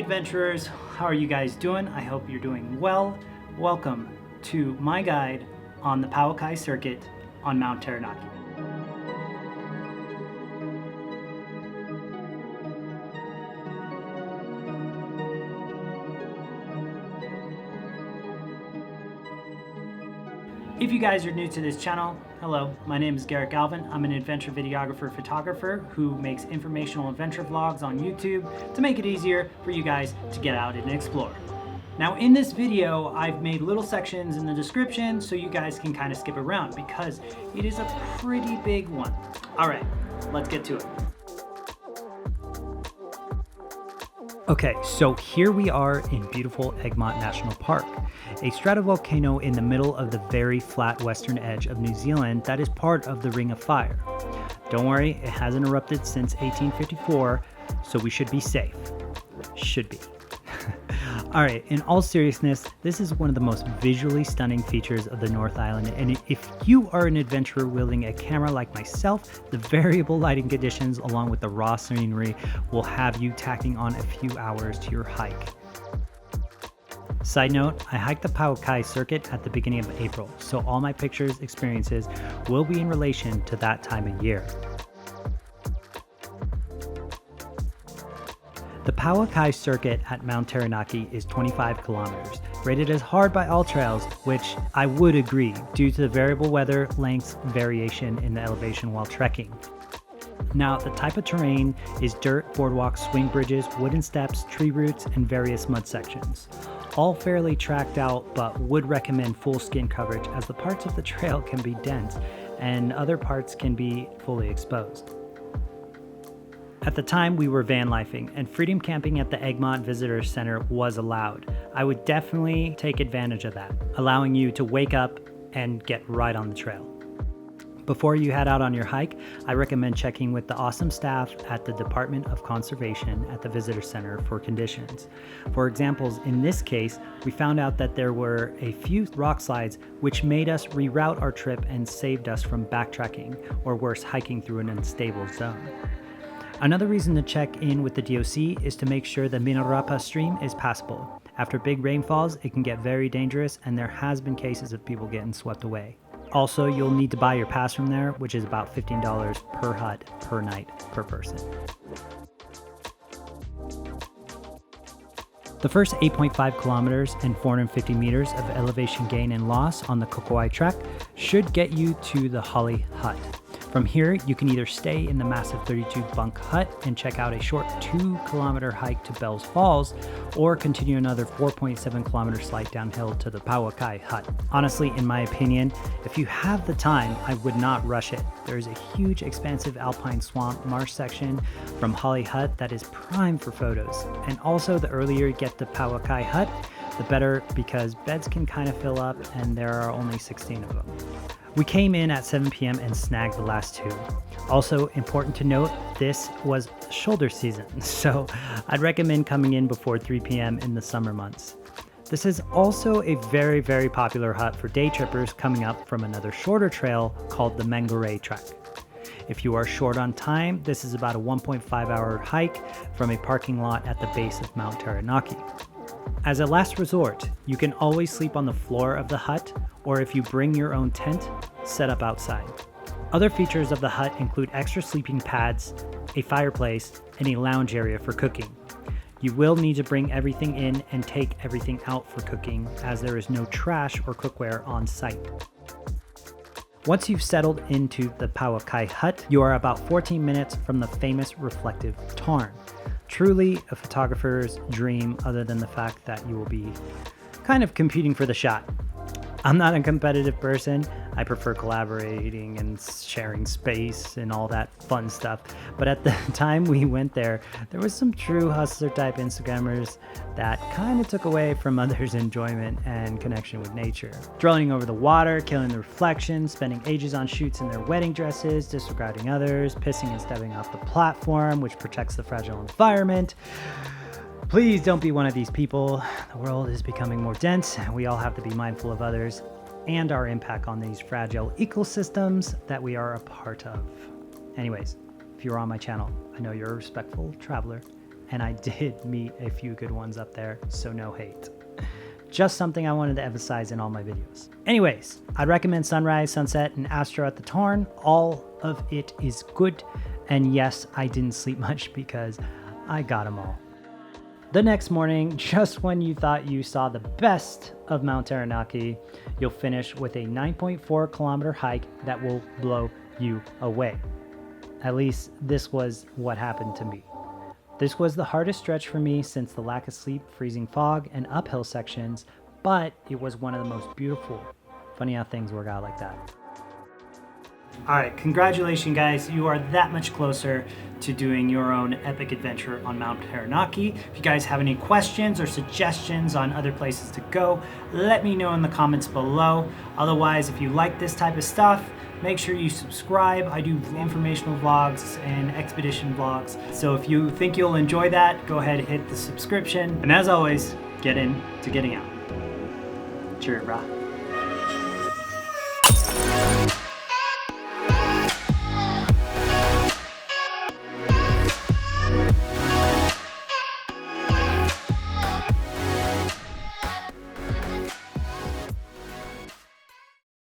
adventurers, how are you guys doing? I hope you're doing well. Welcome to my guide on the Pouakai Circuit on Mount Taranaki. If you guys are new to this channel, hello, my name is Garrett Galvin. I'm an adventure videographer photographer who makes informational adventure vlogs on YouTube to make it easier for you guys to get out and explore. Now in this video, I've made little sections in the description so you guys can kind of skip around because it is a pretty big one. All right, let's get to it. Okay, so here we are in beautiful Egmont National Park, a stratovolcano in the middle of the very flat western edge of New Zealand that is part of the Ring of Fire. Don't worry, it hasn't erupted since 1854, so we should be safe. Should be. Alright, in all seriousness, this is one of the most visually stunning features of the North Island, and if you are an adventurer wielding a camera like myself, the variable lighting conditions along with the raw scenery will have you tacking on a few hours to your hike. Side note, I hiked the Pouakai Circuit at the beginning of April, so all my pictures experiences will be in relation to that time of year. The Pouakai Circuit at Mount Taranaki is 25 kilometers, rated as hard by all trails, which I would agree due to the variable weather, lengths, variation in the elevation while trekking. Now, the type of terrain is dirt, boardwalks, swing bridges, wooden steps, tree roots, and various mud sections. All fairly tracked out, but would recommend full skin coverage as the parts of the trail can be dense and other parts can be fully exposed. At the time, we were van lifing, and freedom camping at the Egmont Visitor Center was allowed. I would definitely take advantage of that, allowing you to wake up and get right on the trail. Before you head out on your hike, I recommend checking with the awesome staff at the Department of Conservation at the Visitor Center for conditions. For examples, in this case, we found out that there were a few rock slides which made us reroute our trip and saved us from backtracking, or worse, hiking through an unstable zone. Another reason to check in with the DOC is to make sure the Minarapa stream is passable. After big rainfalls, it can get very dangerous, and there has been cases of people getting swept away. Also, you'll need to buy your pass from there, which is about $15 per hut, per night, per person. The first 8.5 kilometers and 450 meters of elevation gain and loss on the Pouakai Track should get you to the Pouaki Hut. From here, you can either stay in the massive 32-bunk hut and check out a short 2-kilometer hike to Bells Falls, or continue another 4.7 kilometer slide downhill to the Pouakai Hut. Honestly, in my opinion, if you have the time, I would not rush it. There is a huge, expansive alpine swamp marsh section from Pouaki Hut that is prime for photos. And also, the earlier you get to Pouakai Hut, the better, because beds can kind of fill up and there are only 16 of them. We came in at 7 p.m. and snagged the last two. Also important to note, this was shoulder season, so I'd recommend coming in before 3 p.m. in the summer months. This is also a very, very popular hut for day trippers coming up from another shorter trail called the Mangere Track. If you are short on time, this is about a 1.5-hour hike from a parking lot at the base of Mount Taranaki. As a last resort, you can always sleep on the floor of the hut, or if you bring your own tent, set up outside. Other features of the hut include extra sleeping pads, a fireplace, and a lounge area for cooking. You will need to bring everything in and take everything out for cooking, as there is no trash or cookware on site. Once you've settled into the Pouakai Hut, you are about 14 minutes from the famous reflective tarn. Truly a photographer's dream, other than the fact that you will be kind of competing for the shot. I'm not a competitive person. I prefer collaborating and sharing space and all that fun stuff. But at the time we went there was some true hustler type Instagrammers that kind of took away from others' enjoyment and connection with nature. Droning over the water, killing the reflections, spending ages on shoots in their wedding dresses, disregarding others, pissing and stepping off the platform, which protects the fragile environment. Please don't be one of these people. The world is becoming more dense, and we all have to be mindful of others and our impact on these fragile ecosystems that we are a part of. Anyways, if you're on my channel, I know you're a respectful traveler, and I did meet a few good ones up there, so no hate. Just something I wanted to emphasize in all my videos. Anyways, I'd recommend sunrise, sunset, and astro at the Tarn. All of it is good, and yes, I didn't sleep much because I got them all. The next morning, just when you thought you saw the best of Mount Taranaki, you'll finish with a 9.4 kilometer hike that will blow you away. At least this was what happened to me. This was the hardest stretch for me since the lack of sleep, freezing fog, and uphill sections, but it was one of the most beautiful. Funny how things work out like that. All right, congratulations guys. You are that much closer to doing your own epic adventure on Mount Taranaki. If you guys have any questions or suggestions on other places to go, let me know in the comments below. Otherwise, if you like this type of stuff, make sure you subscribe. I do informational vlogs and expedition vlogs. So if you think you'll enjoy that, go ahead and hit the subscription. And as always, get in to getting out. Cheers, brah.